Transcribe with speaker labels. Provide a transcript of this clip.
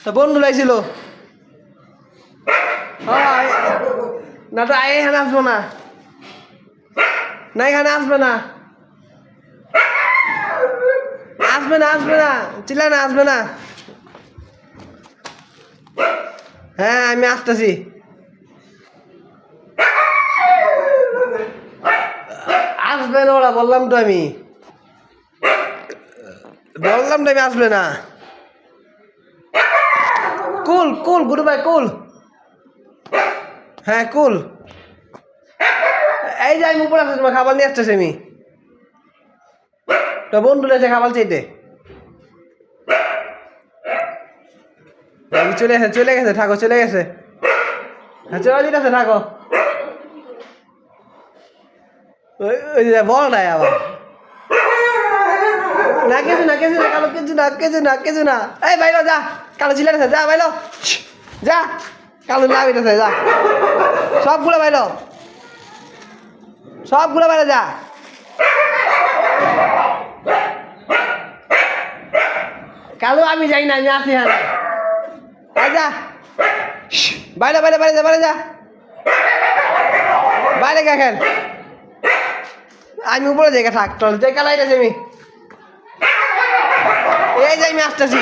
Speaker 1: তা বন্ধু লাইছিল না তো এখানে আসবো না না এখানে আসবে না আসবে না আসবে না চিল্লা না আসবে না হ্যাঁ আমি আসতেছি আসবে না ওরা বললাম তো আমি আসবে না কুল কুল গুরু ভাই কুল হ্যাঁ কুল এই যে আমি উপরে আসছি তোমার খাবার নিয়ে আসতেছি আমি তো বন্ধু এসে খাবার চাইতে চলে গেছে থাকো চলে গেছে হ্যাঁ চলে যেতেছে থাকো ওই যে বল নাই আবার না কিছু না কালো কিছু না এই বাইলো যা কালো চিলে গেছে যা বাইলো যা কালো না বেরোছে যা সবগুলো বাইলো বাইরে যা কালো আমি যাই না আমি আসি হ্যাঁ যা বাইরে যা বাইরে গেছেন আমি উপরে জায়গা থাক চল যে কালাই গেছে আমি এই যে আমি আসতেছি